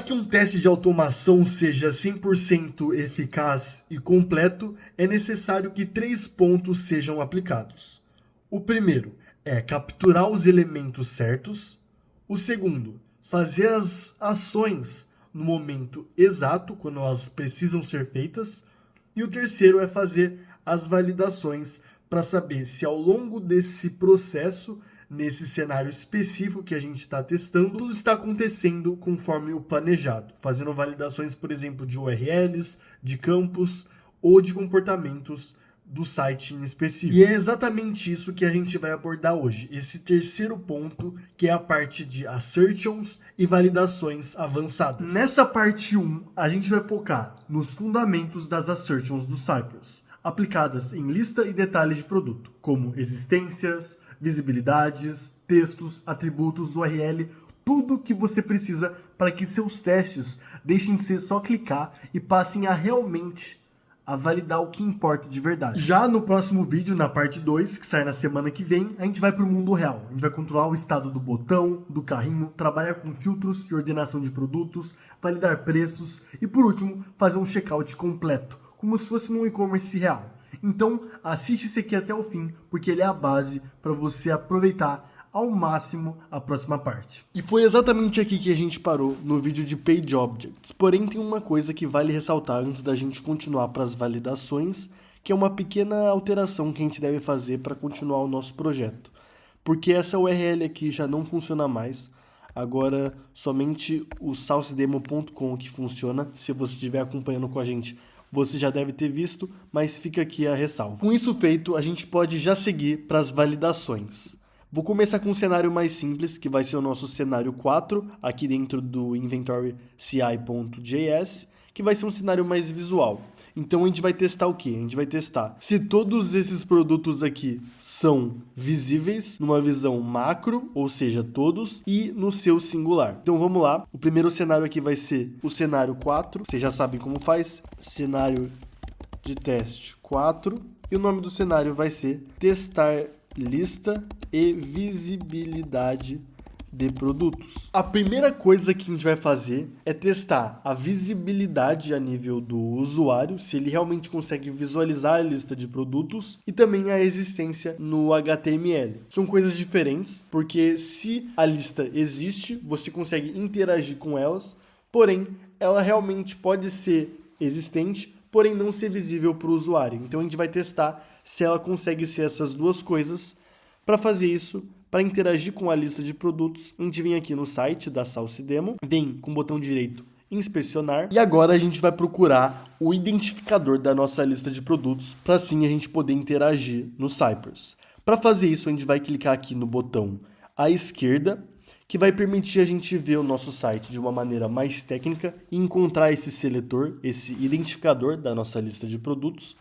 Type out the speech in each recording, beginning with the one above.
que um teste de automação seja 100% eficaz e completo, é necessário que 3 pontos sejam aplicados. O primeiro é capturar os elementos certos. O segundo, fazer as ações no momento exato, quando elas precisam ser feitas. E o terceiro é fazer as validações para saber se ao longo desse processo, nesse cenário específico que a gente está testando, tudo está acontecendo conforme o planejado, fazendo validações, por exemplo, de URLs, de campos ou de comportamentos do site em específico. E é exatamente isso que a gente vai abordar hoje, esse terceiro ponto, que é a parte de assertions e validações avançadas. Nessa parte 1, a gente vai focar nos fundamentos das assertions do Cypress, aplicadas em lista e detalhes de produto, como existências, visibilidades, textos, atributos, URL, tudo que você precisa para que seus testes deixem de ser só clicar e passem a realmente a validar o que importa de verdade. Já no próximo vídeo, na parte 2, que sai na semana que vem, a gente vai para o mundo real. A gente vai controlar o estado do botão, do carrinho, trabalhar com filtros e ordenação de produtos, validar preços e, por último, fazer um checkout completo, como se fosse num e-commerce real. Então, assiste esse aqui até o fim, porque ele é a base para você aproveitar ao máximo a próxima parte. E foi exatamente aqui que a gente parou no vídeo de Page Objects. Porém, tem uma coisa que vale ressaltar antes da gente continuar para as validações, que é uma pequena alteração que a gente deve fazer para continuar o nosso projeto. Porque essa URL aqui já não funciona mais. Agora, somente o salsedemo.com que funciona. Se você estiver acompanhando com a gente, você já deve ter visto, mas fica aqui a ressalva. Com isso feito, a gente pode já seguir para as validações. Vou começar com um cenário mais simples, que vai ser o nosso cenário 4, aqui dentro do inventory ci.js, que vai ser um cenário mais visual. Então a gente vai testar o quê? A gente vai testar se todos esses produtos aqui são visíveis numa visão macro, ou seja, todos, e no seu singular. Então vamos lá. O primeiro cenário aqui vai ser o cenário 4. Vocês já sabem como faz. Cenário de teste 4. E o nome do cenário vai ser testar lista e visibilidade de produtos. A primeira coisa que a gente vai fazer é testar a visibilidade a nível do usuário, se ele realmente consegue visualizar a lista de produtos, e também a existência no HTML. São coisas diferentes, porque se a lista existe, você consegue interagir com elas, porém, ela realmente pode ser existente, porém não ser visível para o usuário. Então a gente vai testar se ela consegue ser essas duas coisas. Para fazer isso, para interagir com a lista de produtos, a gente vem aqui no site da SalseDemo, vem com o botão direito inspecionar, e agora a gente vai procurar o identificador da nossa lista de produtos, para assim a gente poder interagir no Cypress. Para fazer isso, a gente vai clicar aqui no botão à esquerda, que vai permitir a gente ver o nosso site de uma maneira mais técnica e encontrar esse seletor, esse identificador da nossa lista de produtos.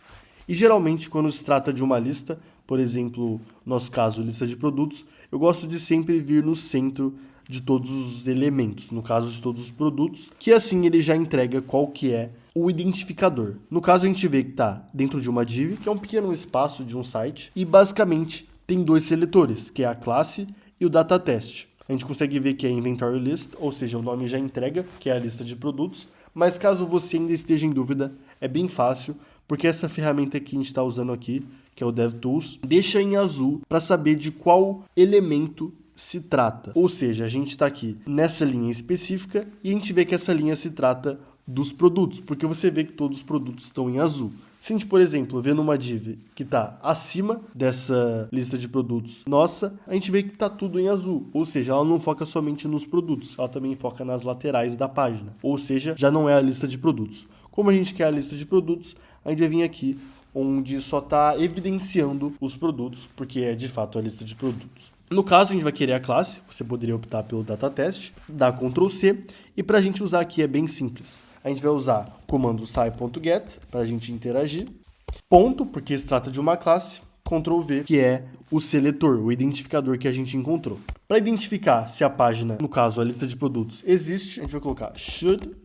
E geralmente, quando se trata de uma lista, por exemplo, no nosso caso, lista de produtos, eu gosto de sempre vir no centro de todos os elementos, no caso de todos os produtos, que assim ele já entrega qual que é o identificador. No caso, a gente vê que está dentro de uma div, que é um pequeno espaço de um site, e basicamente tem dois seletores, que é a classe e o data test. A gente consegue ver que é inventory list, ou seja, o nome já entrega, que é a lista de produtos, mas caso você ainda esteja em dúvida, é bem fácil, porque essa ferramenta que a gente está usando aqui, que é o DevTools, deixa em azul para saber de qual elemento se trata. Ou seja, a gente está aqui nessa linha específica e a gente vê que essa linha se trata dos produtos, porque você vê que todos os produtos estão em azul. Se a gente, por exemplo, vê numa div que está acima dessa lista de produtos nossa, a gente vê que está tudo em azul. Ou seja, ela não foca somente nos produtos, ela também foca nas laterais da página. Ou seja, já não é a lista de produtos. Como a gente quer a lista de produtos, a gente vai vir aqui onde só está evidenciando os produtos, porque é de fato a lista de produtos. No caso, a gente vai querer a classe, você poderia optar pelo data test, dar Ctrl C, e para a gente usar aqui é bem simples. A gente vai usar o comando sai.get para a gente interagir, ponto, porque se trata de uma classe, Ctrl V, que é o seletor, o identificador que a gente encontrou. Para identificar se a página, no caso a lista de produtos, existe, a gente vai colocar should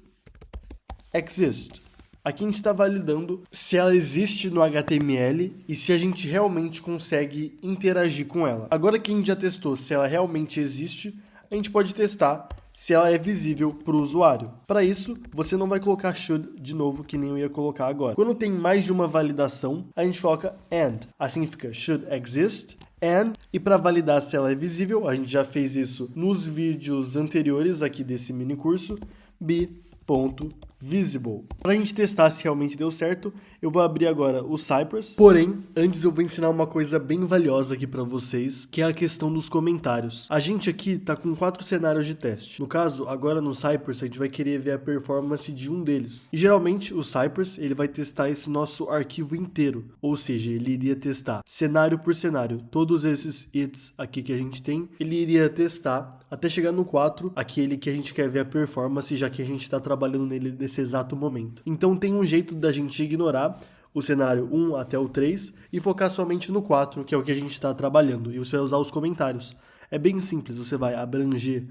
exist. Aqui a gente está validando se ela existe no HTML e se a gente realmente consegue interagir com ela. Agora que a gente já testou se ela realmente existe, a gente pode testar se ela é visível para o usuário. Para isso, você não vai colocar should de novo, que nem eu ia colocar agora. Quando tem mais de uma validação, a gente coloca and. Assim fica should exist and, e para validar se ela é visível, a gente já fez isso nos vídeos anteriores aqui desse mini curso, be.visible. Para a gente testar se realmente deu certo, eu vou abrir agora o Cypress. Porém, antes eu vou ensinar uma coisa bem valiosa aqui para vocês, que é a questão dos comentários. A gente aqui tá com 4 cenários de teste. No caso, agora no Cypress, a gente vai querer ver a performance de um deles. E geralmente o Cypress, ele vai testar esse nosso arquivo inteiro. Ou seja, ele iria testar cenário por cenário. Todos esses its aqui que a gente tem, ele iria testar até chegar no 4, aquele que a gente quer ver a performance, já que a gente está trabalhando nele nesse exato momento. Então tem um jeito da gente ignorar o cenário 1 até o 3 e focar somente no 4, que é o que a gente está trabalhando. E você vai usar os comentários. É bem simples, você vai abranger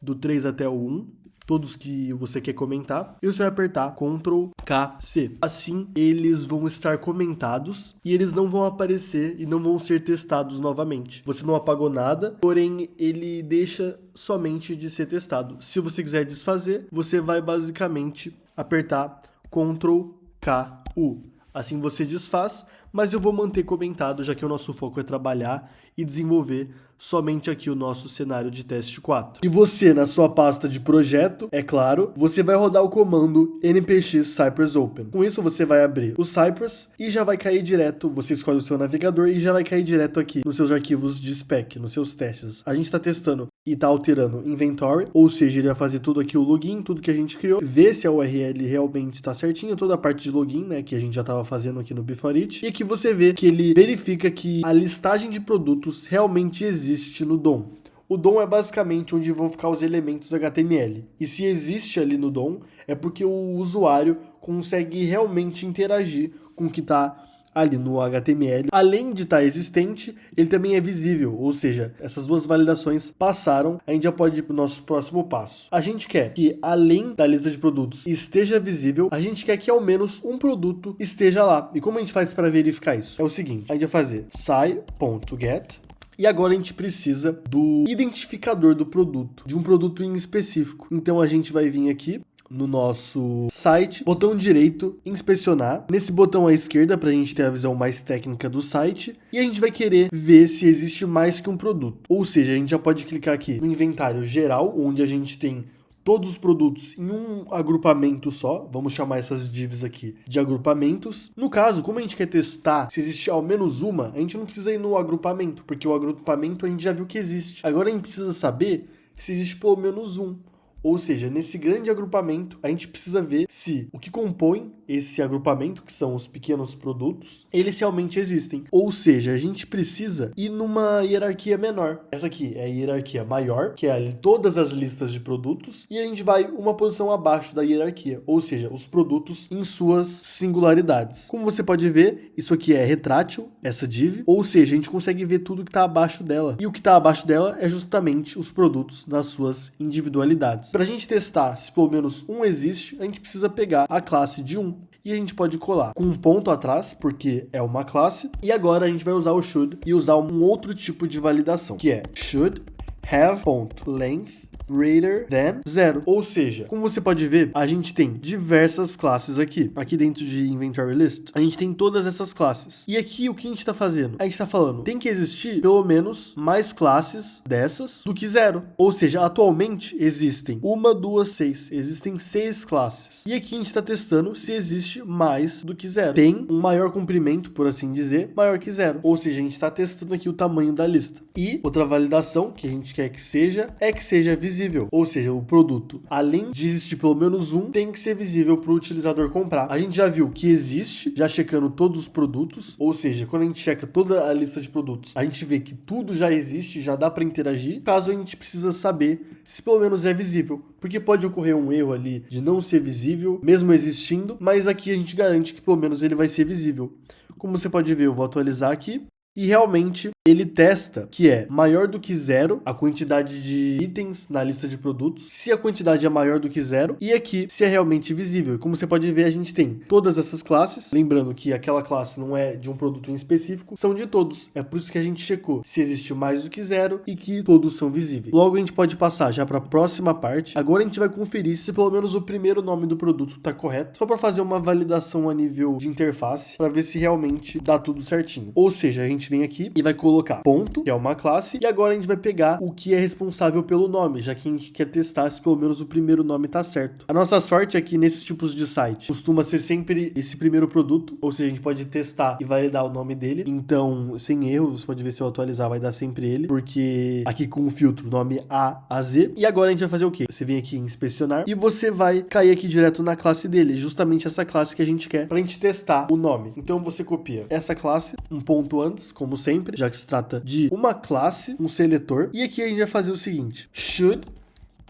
do 3 até o 1, todos que você quer comentar, e você vai apertar Ctrl K, C. Assim, eles vão estar comentados e eles não vão aparecer e não vão ser testados novamente. Você não apagou nada, porém ele deixa somente de ser testado. Se você quiser desfazer, você vai basicamente apertar Ctrl K, U. Assim você desfaz, mas eu vou manter comentado, já que o nosso foco é trabalhar e desenvolver somente aqui o nosso cenário de teste 4. E você, na sua pasta de projeto, é claro, você vai rodar o comando npx cypress open. Com isso, você vai abrir o Cypress e já vai cair direto, você escolhe o seu navegador e já vai cair direto aqui nos seus arquivos de spec, nos seus testes. A gente está testando e está alterando inventory, ou seja, ele vai fazer tudo aqui o login, tudo que a gente criou, ver se a URL realmente está certinha, toda a parte de login, né, que a gente já estava fazendo aqui no Before It, e aqui você vê que ele verifica que a listagem de produtos realmente existe no DOM. O DOM é basicamente onde vão ficar os elementos HTML. E se existe ali no DOM, é porque o usuário consegue realmente interagir com o que está ali no HTML. Além de estar existente, ele também é visível, ou seja, essas duas validações passaram, a gente já pode ir para o nosso próximo passo. A gente quer que, além da lista de produtos esteja visível, a gente quer que ao menos um produto esteja lá. E como a gente faz para verificar isso? É o seguinte, a gente vai fazer sci.get, e agora a gente precisa do identificador do produto, de um produto em específico. Então a gente vai vir aqui no nosso site, botão direito, inspecionar. Nesse botão à esquerda, para a gente ter a visão mais técnica do site. E a gente vai querer ver se existe mais que um produto. Ou seja, a gente já pode clicar aqui no inventário geral, onde a gente tem todos os produtos em um agrupamento só. Vamos chamar essas divs aqui de agrupamentos. No caso, como a gente quer testar se existe ao menos uma, a gente não precisa ir no agrupamento, porque o agrupamento a gente já viu que existe. Agora a gente precisa saber se existe pelo menos um. Ou seja, nesse grande agrupamento, a gente precisa ver se o que compõe esse agrupamento, que são os pequenos produtos, eles realmente existem. Ou seja, a gente precisa ir numa hierarquia menor. Essa aqui é a hierarquia maior, que é todas as listas de produtos, e a gente vai uma posição abaixo da hierarquia, ou seja, os produtos em suas singularidades. Como você pode ver, isso aqui é retrátil, essa div, ou seja, a gente consegue ver tudo que está abaixo dela. E o que está abaixo dela é justamente os produtos nas suas individualidades. Para a gente testar se pelo menos um existe, a gente precisa pegar a classe de 1 e a gente pode colar com um ponto atrás, porque é uma classe. E agora a gente vai usar o should e usar um outro tipo de validação, que é should have.length greater than 0. Ou seja, como você pode ver, a gente tem diversas classes aqui. Aqui dentro de Inventory List, a gente tem todas essas classes. E aqui o que a gente está fazendo? A gente está falando, tem que existir pelo menos mais classes dessas do que 0. Ou seja, atualmente existem 1, 2, 6. Existem 6 classes. E aqui a gente está testando se existe mais do que 0. Tem um maior comprimento, por assim dizer, maior que 0. Ou seja, a gente está testando aqui o tamanho da lista. E outra validação que a gente quer que seja, é que seja visível. Ou seja, o produto, além de existir pelo menos um, tem que ser visível para o utilizador comprar. A gente já viu que existe, já checando todos os produtos, ou seja, quando a gente checa toda a lista de produtos, a gente vê que tudo já existe, já dá para interagir. Caso a gente precisa saber se pelo menos é visível, porque pode ocorrer um erro ali de não ser visível, mesmo existindo, mas aqui a gente garante que pelo menos ele vai ser visível. Como você pode ver, eu vou atualizar aqui. e realmente ele testa que é maior do que zero a quantidade de itens na lista de produtos, se a quantidade é maior do que zero, e aqui se é realmente visível. E como você pode ver, a gente tem todas essas classes, lembrando que aquela classe não é de um produto em específico, são de todos. É por isso que a gente checou se existe mais do que zero e que todos são visíveis. Logo a gente pode passar já para a próxima parte. Agora a gente vai conferir se pelo menos o primeiro nome do produto está correto, só para fazer uma validação a nível de interface, para ver se realmente dá tudo certinho. Ou seja, a gente vem aqui e vai colocar ponto, que é uma classe, e agora a gente vai pegar o que é responsável pelo nome, já que a gente quer testar se pelo menos o primeiro nome está certo. A nossa sorte é que nesses tipos de site costuma ser sempre esse primeiro produto, ou seja, a gente pode testar e validar o nome dele. Então, sem erro, você pode ver se eu atualizar, vai dar sempre ele, porque aqui com o filtro, nome A a Z. E agora a gente vai fazer o quê? Você vem aqui em inspecionar e você vai cair aqui direto na classe dele, justamente essa classe que a gente quer pra gente testar o nome. Então você copia essa classe, um ponto antes, como sempre, já que se trata de uma classe, um seletor. E aqui a gente vai fazer o seguinte: should,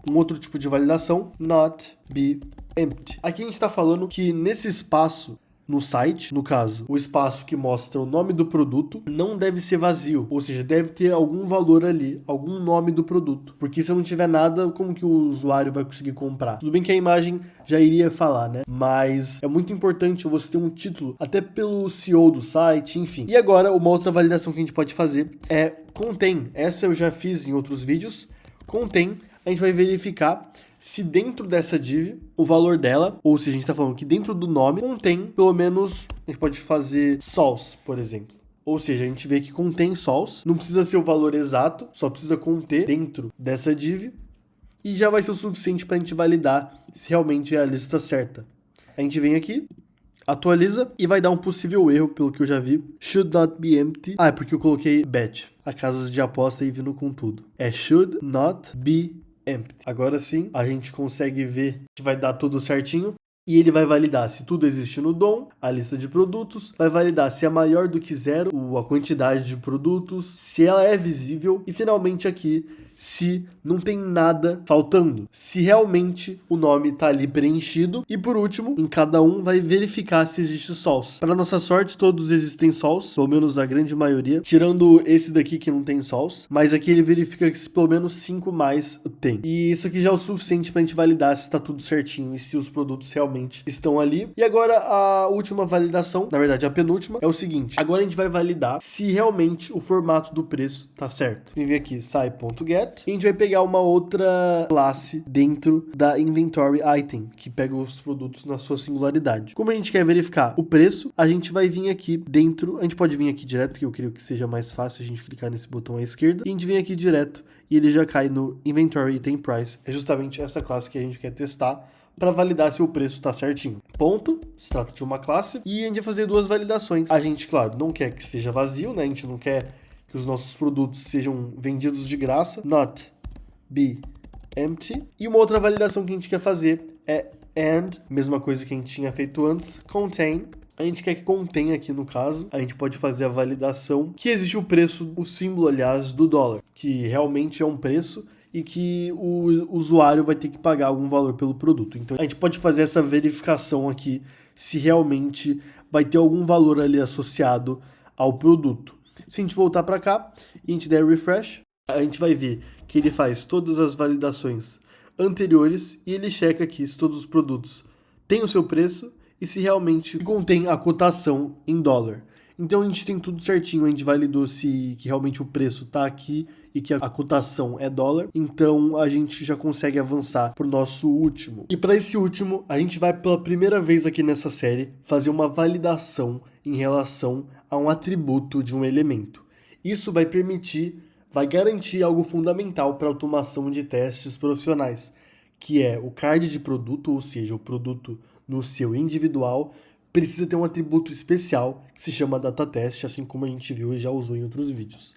um outro tipo de validação, not be empty. Aqui a gente está falando que nesse espaço no site, no caso, o espaço que mostra o nome do produto não deve ser vazio, ou seja, deve ter algum valor ali, algum nome do produto, porque se não tiver nada, como que o usuário vai conseguir comprar? Tudo bem que a imagem já iria falar, né? Mas é muito importante você ter um título, até pelo SEO do site, enfim. E agora, uma outra validação que a gente pode fazer é contém. Essa eu já fiz em outros vídeos. Contém, a gente vai verificar se dentro dessa div, o valor dela, ou se a gente está falando que dentro do nome, contém pelo menos, a gente pode fazer source, por exemplo. Ou seja, a gente vê que contém source, não precisa ser o valor exato, só precisa conter dentro dessa div, e já vai ser o suficiente para a gente validar se realmente é a lista certa. A gente vem aqui, atualiza e vai dar um possível erro, pelo que eu já vi. Should not be empty. Ah, é porque eu coloquei bet, a casas de aposta aí vindo com tudo. É should not be empty. Agora sim, a gente consegue ver que vai dar tudo certinho. E ele vai validar se tudo existe no DOM, a lista de produtos, vai validar se é maior do que zero, a quantidade de produtos, se ela é visível e finalmente aqui, se não tem nada faltando, se realmente o nome está ali preenchido. E por último, em cada um vai verificar se existe sols. Para nossa sorte, todos existem sols, pelo menos a grande maioria, tirando esse daqui que não tem sols, mas aqui ele verifica que se pelo menos 5 mais tem. E isso aqui já é o suficiente para a gente validar se está tudo certinho e se os produtos realmente estão ali. E agora a última validação, na verdade a penúltima, é o seguinte: agora a gente vai validar se realmente o formato do preço está certo. Vem aqui, sai.get, e a gente vai pegar uma outra classe dentro da inventory item, que pega os produtos na sua singularidade. Como a gente quer verificar o preço, a gente vai vir aqui dentro, a gente pode vir aqui direto, que eu creio que seja mais fácil a gente clicar nesse botão à esquerda, e a gente vem aqui direto e ele já cai no inventory item price. É justamente essa classe que a gente quer testar para validar se o preço está certinho. Ponto, se trata de uma classe, e a gente vai fazer duas validações. A gente, claro, não quer que esteja vazio, né? A gente não quer que os nossos produtos sejam vendidos de graça. Not be empty. E uma outra validação que a gente quer fazer é and, mesma coisa que a gente tinha feito antes, contain. A gente quer que contenha aqui no caso, a gente pode fazer a validação que existe o preço, o símbolo, aliás, do dólar, que realmente é um preço e que o usuário vai ter que pagar algum valor pelo produto. Então a gente pode fazer essa verificação aqui se realmente vai ter algum valor ali associado ao produto. Se a gente voltar para cá e a gente der refresh, a gente vai ver que ele faz todas as validações anteriores e ele checa aqui se todos os produtos têm o seu preço e se realmente contém a cotação em dólar. Então a gente tem tudo certinho, a gente validou que realmente o preço está aqui e que a cotação é dólar. Então a gente já consegue avançar para o nosso último. E para esse último, a gente vai pela primeira vez aqui nessa série fazer uma validação em relação a um atributo de um elemento. Isso vai garantir algo fundamental para a automação de testes profissionais, que é o card de produto, ou seja, o produto no seu individual, precisa ter um atributo especial que se chama datatest, assim como a gente viu e já usou em outros vídeos.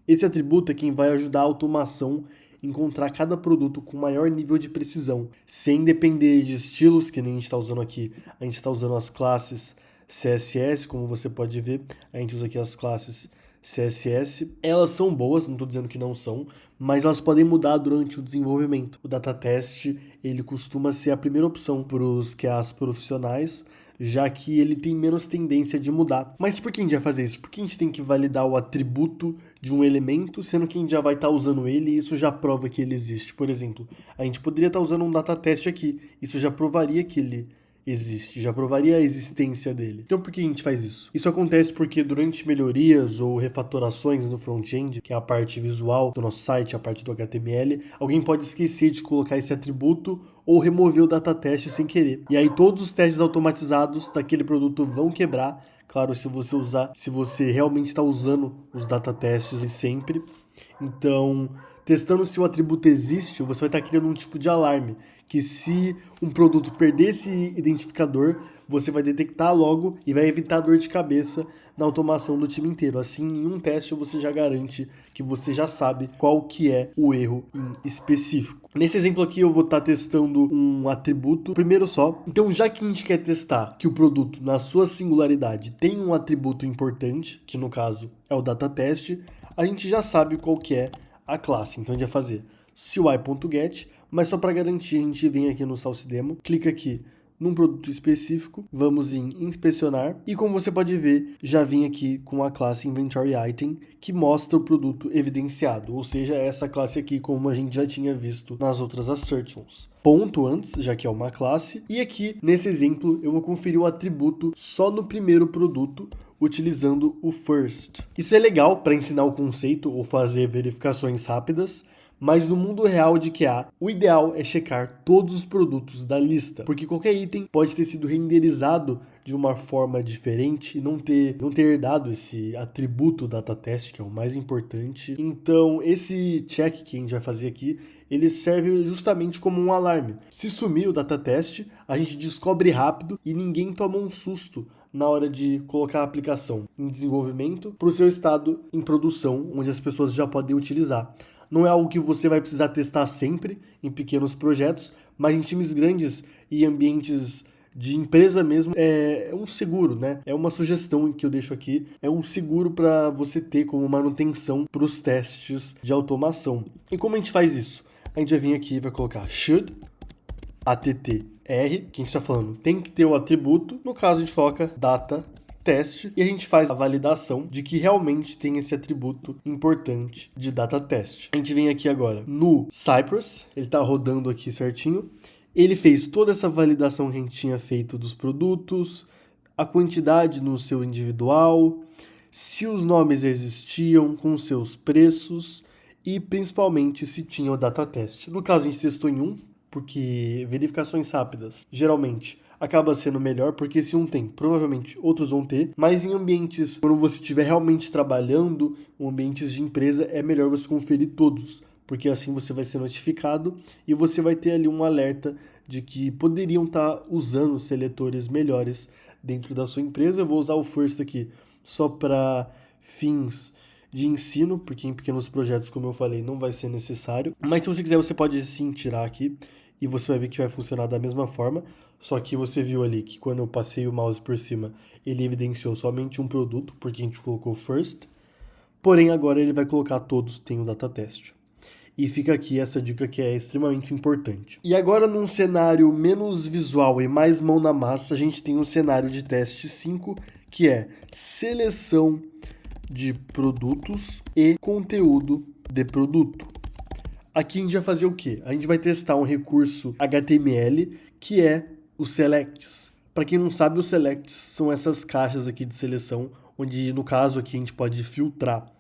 Esse atributo é quem vai ajudar a automação a encontrar cada produto com maior nível de precisão, sem depender de estilos, que nem a gente está usando aqui. A gente está usando as classes CSS, como você pode ver, a gente usa aqui as classes CSS, elas são boas, não estou dizendo que não são, mas elas podem mudar durante o desenvolvimento. O datatest, ele costuma ser a primeira opção para os QAs profissionais, já que ele tem menos tendência de mudar. Mas por que a gente vai fazer isso? Porque a gente tem que validar o atributo de um elemento, sendo que a gente já vai estar usando ele e isso já prova que ele existe. Por exemplo, a gente poderia estar usando um datatest aqui, isso já provaria que ele existe, já provaria a existência dele. Então por que a gente faz isso? Isso acontece porque durante melhorias ou refatorações no front-end, que é a parte visual do nosso site, a parte do HTML, alguém pode esquecer de colocar esse atributo ou remover o datatest sem querer. E aí todos os testes automatizados daquele produto vão quebrar. Claro, se você realmente está usando os datatests sempre. Então, testando se o atributo existe, você vai estar criando um tipo de alarme, que se um produto perder esse identificador, você vai detectar logo e vai evitar dor de cabeça na automação do time inteiro. Assim, em um teste você já garante que você já sabe qual que é o erro em específico. Nesse exemplo aqui eu vou estar testando um atributo, primeiro só. Então, já que a gente quer testar que o produto, na sua singularidade, tem um atributo importante, que no caso é o datatest, a gente já sabe qual que é a classe. Então a gente vai fazer CY.get, mas só para garantir a gente vem aqui no Source Demo, clica aqui num produto específico, vamos em inspecionar e como você pode ver, já vim aqui com a classe Inventory Item que mostra o produto evidenciado, ou seja, essa classe aqui como a gente já tinha visto nas outras assertions. Ponto antes, já que é uma classe, e aqui nesse exemplo eu vou conferir o atributo só no primeiro produto, utilizando o first. Isso é legal para ensinar o conceito ou fazer verificações rápidas, mas no mundo real de QA, o ideal é checar todos os produtos da lista, porque qualquer item pode ter sido renderizado de uma forma diferente e não ter herdado esse atributo datatest, que é o mais importante. Então, esse check que a gente vai fazer aqui, ele serve justamente como um alarme. Se sumir o datatest, a gente descobre rápido e ninguém toma um susto na hora de colocar a aplicação em desenvolvimento para o seu estado em produção, onde as pessoas já podem utilizar. Não é algo que você vai precisar testar sempre em pequenos projetos, mas em times grandes e ambientes de empresa mesmo, é um seguro, né? É uma sugestão que eu deixo aqui, é um seguro para você ter como manutenção para os testes de automação. E como a gente faz isso? A gente vai vir aqui e vai colocar should attr, que a gente está falando, tem que ter o atributo, no caso a gente coloca data teste e a gente faz a validação de que realmente tem esse atributo importante de data test. A gente vem aqui agora no Cypress, ele está rodando aqui certinho, ele fez toda essa validação que a gente tinha feito dos produtos, a quantidade no seu individual, se os nomes existiam com seus preços e principalmente se tinha o data test. No caso a gente testou em um, porque verificações rápidas geralmente acaba sendo melhor, porque se um tem, provavelmente outros vão ter, mas em ambientes, quando você estiver realmente trabalhando, ambientes de empresa, é melhor você conferir todos, porque assim você vai ser notificado e você vai ter ali um alerta de que poderiam estar usando seletores melhores dentro da sua empresa. Eu vou usar o first aqui só para fins de ensino, porque em pequenos projetos, como eu falei, não vai ser necessário, mas se você quiser, você pode sim tirar aqui e você vai ver que vai funcionar da mesma forma, só que você viu ali que quando eu passei o mouse por cima, ele evidenciou somente um produto, porque a gente colocou first, porém agora ele vai colocar todos, tem o data test. E fica aqui essa dica que é extremamente importante. E agora num cenário menos visual e mais mão na massa, a gente tem um cenário de teste 5, que é seleção de produtos e conteúdo de produto. Aqui a gente vai fazer o quê? A gente vai testar um recurso HTML que é os selects. Para quem não sabe, os selects são essas caixas aqui de seleção, onde no caso aqui a gente pode filtrar.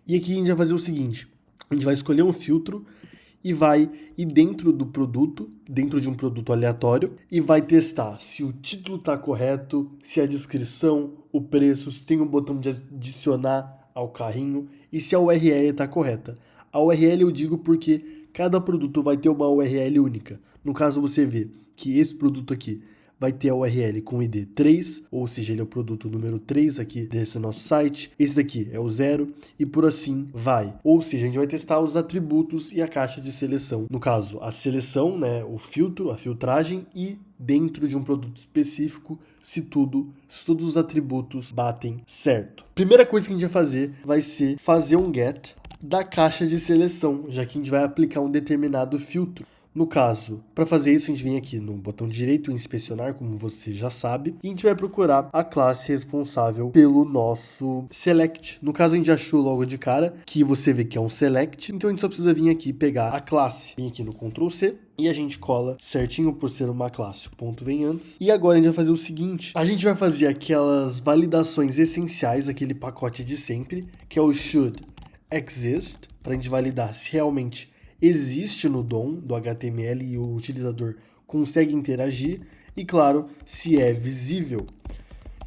E aqui a gente vai fazer o seguinte, a gente vai escolher um filtro e vai ir dentro do produto, dentro de um produto aleatório, e vai testar se o título está correto, se a descrição, o preço, se tem um botão de adicionar ao carrinho e se a URL está correta. A URL eu digo porque cada produto vai ter uma URL única. No caso você vê que esse produto aqui vai ter a URL com ID 3, ou seja, ele é o produto número 3 aqui desse nosso site. Esse daqui é o 0 e por assim vai. Ou seja, a gente vai testar os atributos e a caixa de seleção. No caso, a seleção, né, o filtro, a filtragem e dentro de um produto específico se todos os atributos batem certo. Primeira coisa que a gente vai ser fazer um get da caixa de seleção, já que a gente vai aplicar um determinado filtro. No caso, para fazer isso, a gente vem aqui no botão direito inspecionar, como você já sabe, e a gente vai procurar a classe responsável pelo nosso select. No caso, a gente achou logo de cara que você vê que é um select, então a gente só precisa vir aqui pegar a classe. Vem aqui no Ctrl C e a gente cola certinho por ser uma classe. O ponto vem antes. E agora a gente vai fazer o seguinte, a gente vai fazer aquelas validações essenciais, aquele pacote de sempre, que é o should exist, para a gente validar se realmente existe no DOM do HTML e o utilizador consegue interagir, e claro, se é visível.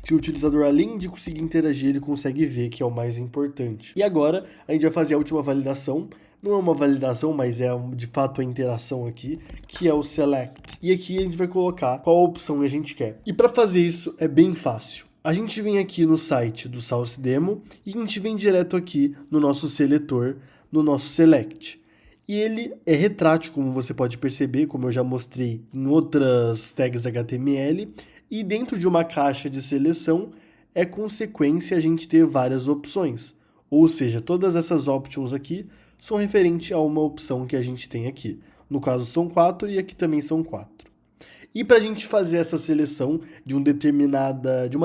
Se o utilizador, além de conseguir interagir, ele consegue ver, que é o mais importante. E agora, a gente vai fazer a última validação. Não é uma validação, mas é de fato a interação aqui, que é o select. E aqui a gente vai colocar qual opção a gente quer. E para fazer isso é bem fácil. A gente vem aqui no site do Source Demo e a gente vem direto aqui no nosso seletor, no nosso select. E ele é retrátil, como você pode perceber, como eu já mostrei em outras tags HTML. E dentro de uma caixa de seleção, é consequência a gente ter várias opções. Ou seja, todas essas options aqui são referentes a uma opção que a gente tem aqui. No caso são 4 e aqui também são 4. E para a gente fazer essa seleção de uma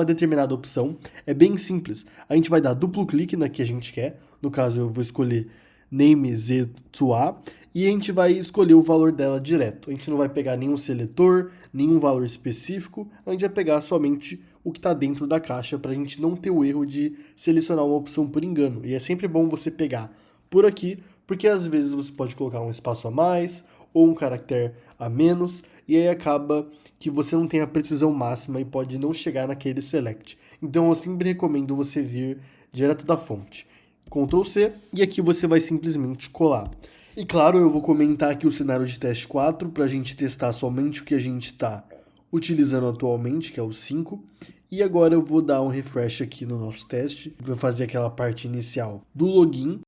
determinada opção, é bem simples. A gente vai dar duplo clique na que a gente quer. No caso eu vou escolher name Z2A, e a gente vai escolher o valor dela direto. A gente não vai pegar nenhum seletor, nenhum valor específico, a gente vai pegar somente o que está dentro da caixa, para a gente não ter o erro de selecionar uma opção por engano. E é sempre bom você pegar por aqui, porque às vezes você pode colocar um espaço a mais, ou um caractere a menos, e aí acaba que você não tem a precisão máxima e pode não chegar naquele select. Então eu sempre recomendo você vir direto da fonte. Ctrl C, e aqui você vai simplesmente colar. E claro, eu vou comentar aqui o cenário de teste 4 para a gente testar somente o que a gente está utilizando atualmente, que é o 5. E agora eu vou dar um refresh aqui no nosso teste, vou fazer aquela parte inicial do login.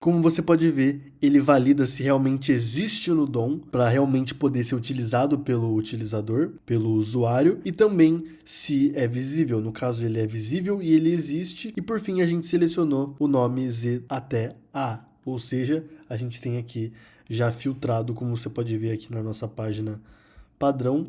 Como você pode ver, ele valida se realmente existe no DOM para realmente poder ser utilizado pelo utilizador, pelo usuário, e também se é visível. No caso, ele é visível e ele existe. E por fim, a gente selecionou o nome Z até A, ou seja, a gente tem aqui já filtrado, como você pode ver aqui na nossa página padrão.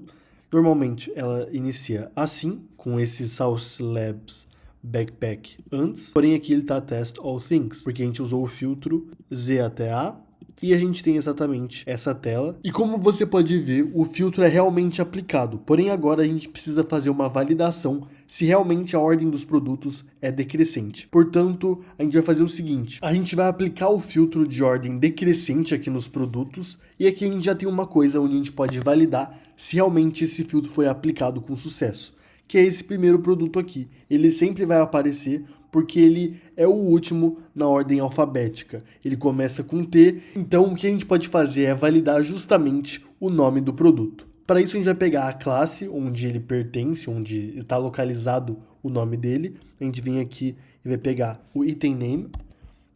Normalmente, ela inicia assim, com esses Sauce Labs Backpack antes, porém aqui ele está Test All Things, porque a gente usou o filtro Z até A e a gente tem exatamente essa tela. E como você pode ver, o filtro é realmente aplicado, porém agora a gente precisa fazer uma validação se realmente a ordem dos produtos é decrescente. Portanto, a gente vai fazer o seguinte, a gente vai aplicar o filtro de ordem decrescente aqui nos produtos, e aqui a gente já tem uma coisa onde a gente pode validar se realmente esse filtro foi aplicado com sucesso, que é esse primeiro produto aqui. Ele sempre vai aparecer porque ele é o último na ordem alfabética. Ele começa com T, então o que a gente pode fazer é validar justamente o nome do produto. Para isso a gente vai pegar a classe onde ele pertence, onde está localizado o nome dele. A gente vem aqui e vai pegar o item name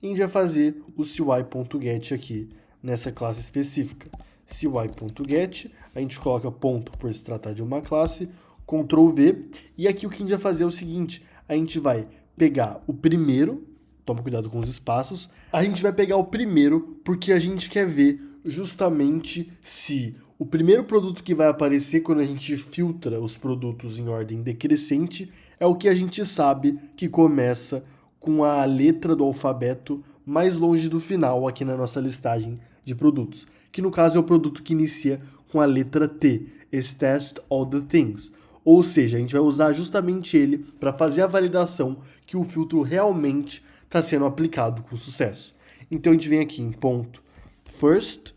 e a gente vai fazer o cy.get aqui nessa classe específica. cy.get, a gente coloca ponto por se tratar de uma classe, Ctrl V, e aqui o que a gente vai fazer é o seguinte, a gente vai pegar o primeiro, toma cuidado com os espaços, a gente vai pegar o primeiro porque a gente quer ver justamente se o primeiro produto que vai aparecer quando a gente filtra os produtos em ordem decrescente é o que a gente sabe que começa com a letra do alfabeto mais longe do final aqui na nossa listagem de produtos, que no caso é o produto que inicia com a letra T, esse Test All the Things. Ou seja, a gente vai usar justamente ele para fazer a validação que o filtro realmente está sendo aplicado com sucesso. Então a gente vem aqui em ponto first,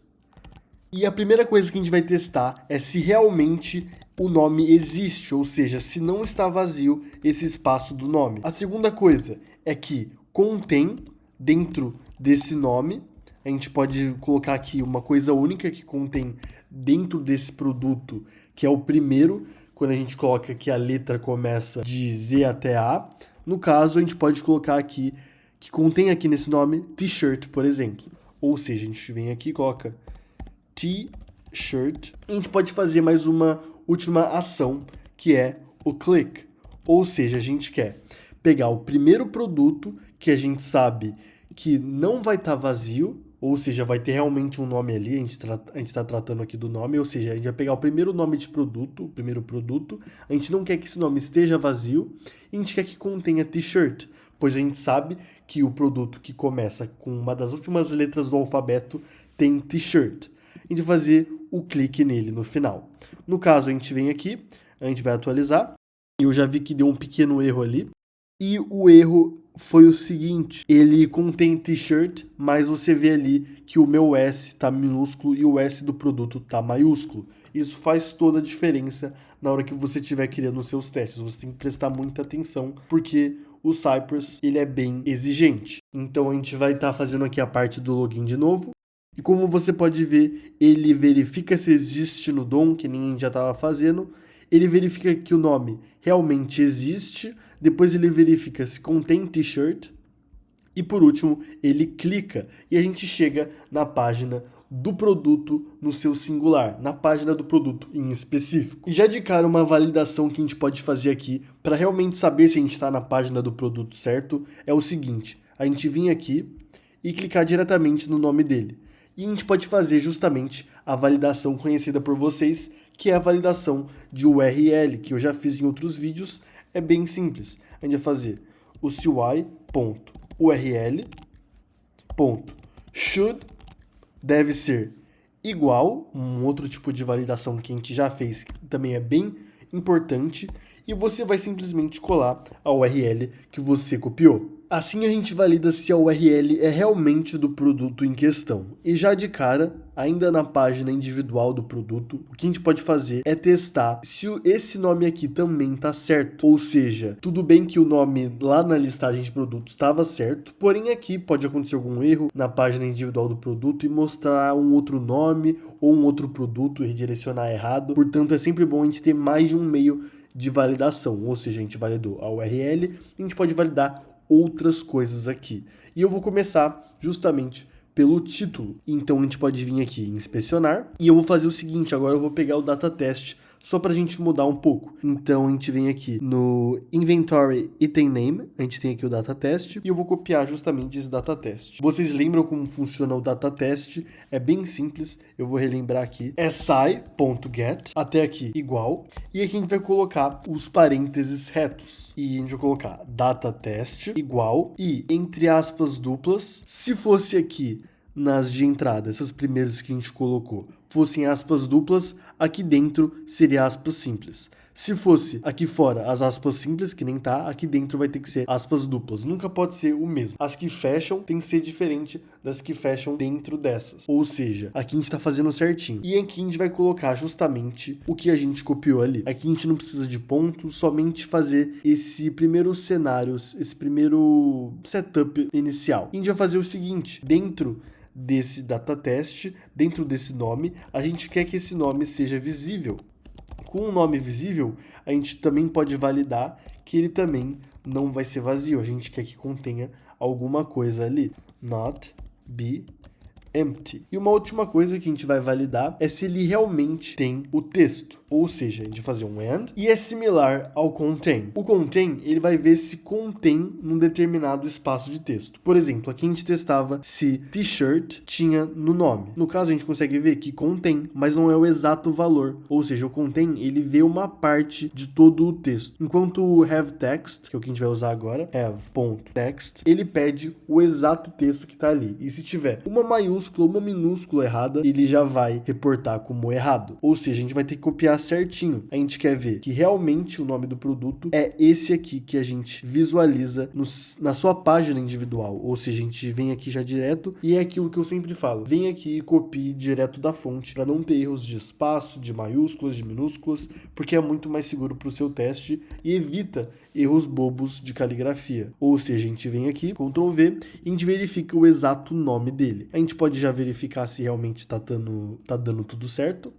e a primeira coisa que a gente vai testar é se realmente o nome existe, ou seja, se não está vazio esse espaço do nome. A segunda coisa é que contém dentro desse nome, a gente pode colocar aqui uma coisa única que contém dentro desse produto, que é o primeiro, quando a gente coloca que a letra começa de Z até A. No caso, a gente pode colocar aqui, que contém aqui nesse nome, t-shirt, por exemplo. Ou seja, a gente vem aqui e coloca t t-shirt. A gente pode fazer mais uma última ação, que é o click. Ou seja, a gente quer pegar o primeiro produto que a gente sabe que não vai estar vazio, ou seja, vai ter realmente um nome ali, a gente está tratando aqui do nome, ou seja, a gente vai pegar o primeiro nome de produto, o primeiro produto, a gente não quer que esse nome esteja vazio, e a gente quer que contenha t-shirt, pois a gente sabe que o produto que começa com uma das últimas letras do alfabeto tem t-shirt. A gente vai fazer o clique nele no final. No caso, a gente vem aqui, a gente vai atualizar, e eu já vi que deu um pequeno erro ali, e o erro foi o seguinte, ele contém t-shirt, mas você vê ali que o meu S está minúsculo e o S do produto está maiúsculo. Isso faz toda a diferença na hora que você estiver criando os seus testes. Você tem que prestar muita atenção, porque o Cypress ele é bem exigente. Então a gente vai estar fazendo aqui a parte do login de novo. E como você pode ver, ele verifica se existe no DOM, que nem a gente já estava fazendo. Ele verifica que o nome realmente existe, depois ele verifica se contém t-shirt e por último ele clica e a gente chega na página do produto no seu singular, na página do produto em específico. E já de cara uma validação que a gente pode fazer aqui para realmente saber se a gente está na página do produto certo é o seguinte, a gente vir aqui e clicar diretamente no nome dele. E a gente pode fazer justamente a validação conhecida por vocês, que é a validação de URL, que eu já fiz em outros vídeos, é bem simples. A gente vai fazer o CY.URL.should deve ser igual, um outro tipo de validação que a gente já fez, que também é bem importante, e você vai simplesmente colar a URL que você copiou. Assim a gente valida se a URL é realmente do produto em questão. E já de cara, ainda na página individual do produto, o que a gente pode fazer é testar se esse nome aqui também está certo. Ou seja, tudo bem que o nome lá na listagem de produtos estava certo, porém aqui pode acontecer algum erro na página individual do produto e mostrar um outro nome ou um outro produto e redirecionar errado. Portanto, é sempre bom a gente ter mais de um meio de validação. Ou seja, a gente validou a URL e a gente pode validar outras coisas aqui. E eu vou começar justamente pelo título. Então a gente pode vir aqui em inspecionar e eu vou fazer o seguinte, agora eu vou pegar o data test só para a gente mudar um pouco. Então a gente vem aqui no Inventory Item Name, a gente tem aqui o data test e eu vou copiar justamente esse data test. Vocês lembram como funciona o data test? É bem simples, eu vou relembrar aqui. É si.get, até aqui igual, e aqui a gente vai colocar os parênteses retos. E a gente vai colocar data test igual e entre aspas duplas, se fosse aqui nas de entrada, essas primeiras que a gente colocou, fossem aspas duplas, aqui dentro seria aspas simples. Se fosse aqui fora as aspas simples, que nem tá, aqui dentro vai ter que ser aspas duplas. Nunca pode ser o mesmo. As que fecham tem que ser diferente das que fecham dentro dessas. Ou seja, aqui a gente tá fazendo certinho. E aqui a gente vai colocar justamente o que a gente copiou ali. Aqui a gente não precisa de ponto, somente fazer esse primeiro cenário, esse primeiro setup inicial. E a gente vai fazer o seguinte, dentro desse data test, dentro desse nome, a gente quer que esse nome seja visível. Com o nome visível, a gente também pode validar que ele também não vai ser vazio. A gente quer que contenha alguma coisa ali. Not be empty. E uma última coisa que a gente vai validar é se ele realmente tem o texto. Ou seja, a gente vai fazer um AND e é similar ao contain. O contain, ele vai ver se contém num determinado espaço de texto. Por exemplo, aqui a gente testava se t-shirt tinha no nome. No caso, a gente consegue ver que contém, mas não é o exato valor. Ou seja, o contain, ele vê uma parte de todo o texto. Enquanto o have text, que é o que a gente vai usar agora, have.text, ele pede o exato texto que está ali. E se tiver uma maiúscula ou uma minúscula errada, ele já vai reportar como errado. Ou seja, a gente vai ter que copiar certinho. A gente quer ver que realmente o nome do produto é esse aqui que a gente visualiza na sua página individual. Ou seja, a gente vem aqui já direto e é aquilo que eu sempre falo. Vem aqui e copie direto da fonte para não ter erros de espaço, de maiúsculas, de minúsculas, porque é muito mais seguro para o seu teste e evita erros bobos de caligrafia. Ou seja, a gente vem aqui, Ctrl V, e a gente verifica o exato nome dele. A gente pode já verificar se realmente está dando tudo certo.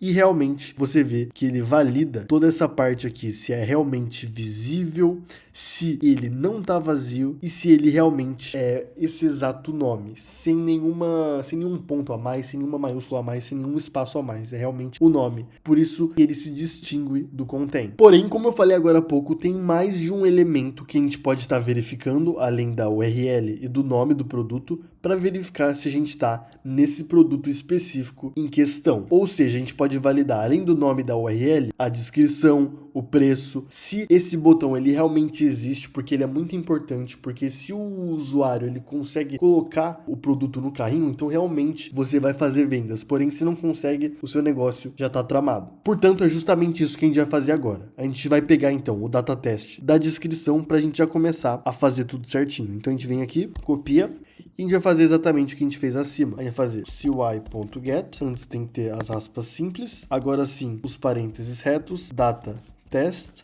e realmente você vê que ele valida toda essa parte aqui, se é realmente visível, se ele não está vazio e se ele realmente é esse exato nome, sem nenhum ponto a mais, sem nenhuma maiúscula a mais, sem nenhum espaço a mais, é realmente o nome. Por isso ele se distingue do contém. Porém, como eu falei agora há pouco, tem mais de um elemento que a gente pode estar verificando, além da URL e do nome do produto, para verificar se a gente está nesse produto específico em questão. Ou seja, a gente pode validar, além do nome da URL, a descrição, o preço, se esse botão ele realmente existe, porque ele é muito importante, porque se o usuário ele consegue colocar o produto no carrinho, então realmente você vai fazer vendas. Porém, se não consegue, o seu negócio já está tramado. Portanto, é justamente isso que a gente vai fazer agora. A gente vai pegar então o data test da descrição para a gente já começar a fazer tudo certinho. Então a gente vem aqui, copia, e a gente vai fazer exatamente o que a gente fez acima. A gente vai fazer cy.get, antes tem que ter as aspas simples, agora sim os parênteses retos, data test,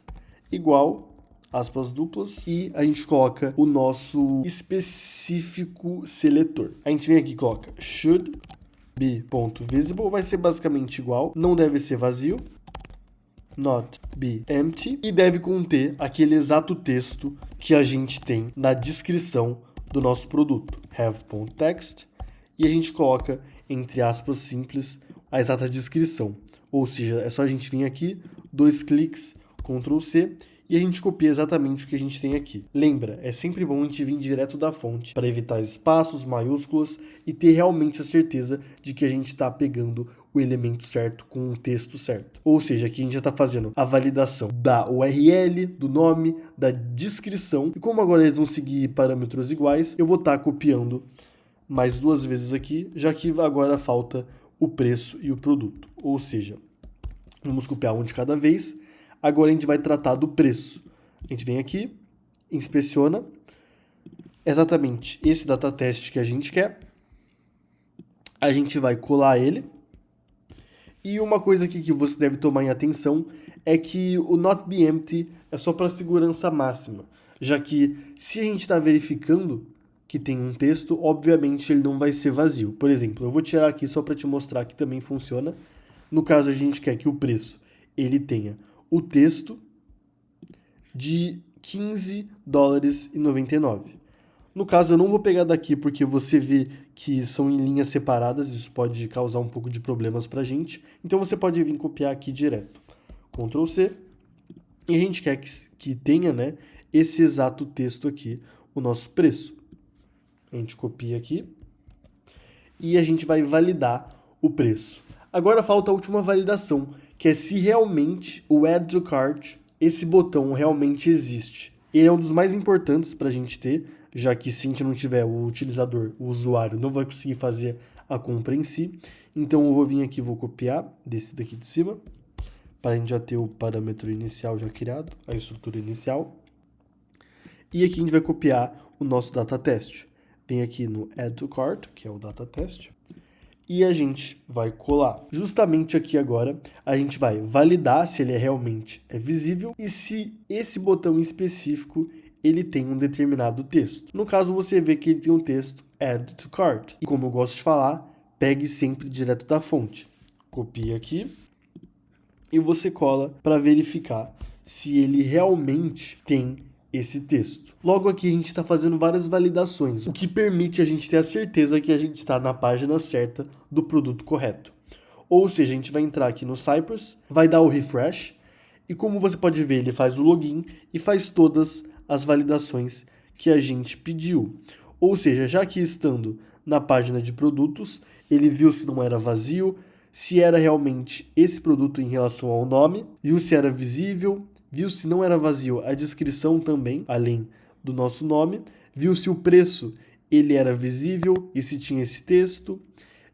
igual, aspas duplas, e a gente coloca o nosso específico seletor. A gente vem aqui e coloca should be.visible, vai ser basicamente igual, não deve ser vazio, not be empty, e deve conter aquele exato texto que a gente tem na descrição do nosso produto, have.text, e a gente coloca, entre aspas simples, a exata descrição. Ou seja, é só a gente vir aqui, 2 cliques, Ctrl C, e a gente copia exatamente o que a gente tem aqui. Lembra, é sempre bom a gente vir direto da fonte para evitar espaços, maiúsculas e ter realmente a certeza de que a gente está pegando o elemento certo com o texto certo. Ou seja, aqui a gente já está fazendo a validação da URL, do nome, da descrição. E como agora eles vão seguir parâmetros iguais, eu vou estar copiando mais 2 vezes aqui, já que agora falta o preço e o produto. Ou seja, vamos copiar um de cada vez. Agora a gente vai tratar do preço. A gente vem aqui, inspeciona exatamente esse data test que a gente quer. A gente vai colar ele. E uma coisa aqui que você deve tomar em atenção é que o not be empty é só para segurança máxima, já que se a gente está verificando que tem um texto, obviamente ele não vai ser vazio. Por exemplo, eu vou tirar aqui só para te mostrar que também funciona. No caso, a gente quer que o preço ele tenha o texto de $15,99. No caso, eu não vou pegar daqui porque você vê que são em linhas separadas, isso pode causar um pouco de problemas pra gente. Então você pode vir copiar aqui direto. Ctrl C. E a gente quer que tenha, né, esse exato texto aqui, o nosso preço. A gente copia aqui e a gente vai validar o preço. Agora falta a última validação, que é se realmente o Add to Cart, esse botão realmente existe. Ele é um dos mais importantes para a gente ter, já que se a gente não tiver o utilizador, o usuário, não vai conseguir fazer a compra em si. Então eu vou vir aqui, vou copiar desse daqui de cima, para a gente já ter o parâmetro inicial já criado, a estrutura inicial. E aqui a gente vai copiar o nosso data test. Vem aqui no Add to Cart, que é o data test. E a gente vai colar. Justamente aqui agora, a gente vai validar se ele realmente é visível e se esse botão específico ele tem um determinado texto. No caso, você vê que ele tem um texto Add to Cart. E como eu gosto de falar, pegue sempre direto da fonte. Copia aqui e você cola para verificar se ele realmente tem esse texto. Logo aqui a gente está fazendo várias validações, o que permite a gente ter a certeza que a gente está na página certa do produto correto. Ou seja, a gente vai entrar aqui no Cypress, vai dar o refresh, e como você pode ver, ele faz o login e faz todas as validações que a gente pediu. Ou seja, já que estando na página de produtos, ele viu se não era vazio, se era realmente esse produto em relação ao nome, viu se era visível, viu se não era vazio a descrição também, além do nosso nome, viu se o preço ele era visível e se tinha esse texto,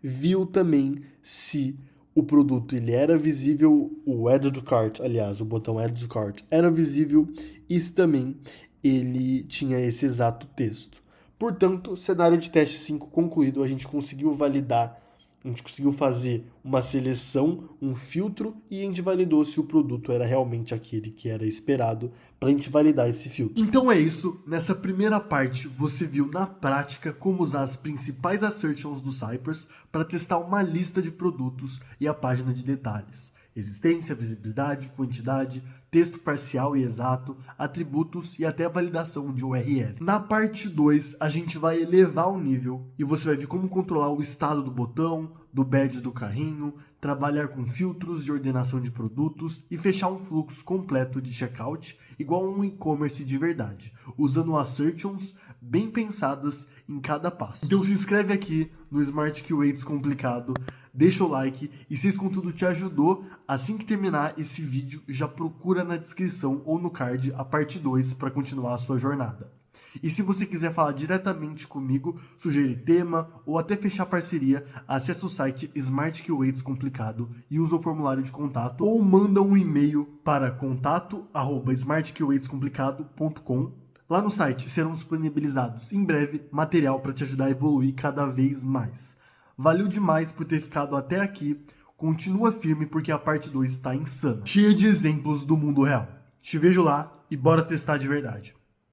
viu também se o produto ele era visível, o Add to Cart, aliás, o botão Add to Cart era visível e se também ele tinha esse exato texto. Portanto, cenário de teste 5 concluído, a gente conseguiu validar A gente conseguiu fazer uma seleção, um filtro e a gente validou se o produto era realmente aquele que era esperado para a gente validar esse filtro. Então é isso. Nessa primeira parte você viu na prática como usar as principais assertions do Cypress para testar uma lista de produtos e a página de detalhes. Existência, visibilidade, quantidade, texto parcial e exato, atributos e até a validação de URL. Na parte 2, a gente vai elevar o nível e você vai ver como controlar o estado do botão, do badge do carrinho, trabalhar com filtros de ordenação de produtos e fechar um fluxo completo de checkout igual a um e-commerce de verdade, usando assertions bem pensadas em cada passo. Então se inscreve aqui no Smart QA Descomplicado, deixa o like e se esse conteúdo te ajudou, assim que terminar esse vídeo, já procura na descrição ou no card a parte 2 para continuar a sua jornada. E se você quiser falar diretamente comigo, sugerir tema ou até fechar parceria, acesse o site Smart QA Descomplicado e usa o formulário de contato ou manda um e-mail para contato@smartqadescomplicado.com. Lá no site serão disponibilizados em breve material para te ajudar a evoluir cada vez mais. Valeu demais por ter ficado até aqui. Continua firme porque a parte 2 está insana, cheia de exemplos do mundo real. Te vejo lá e bora testar de verdade.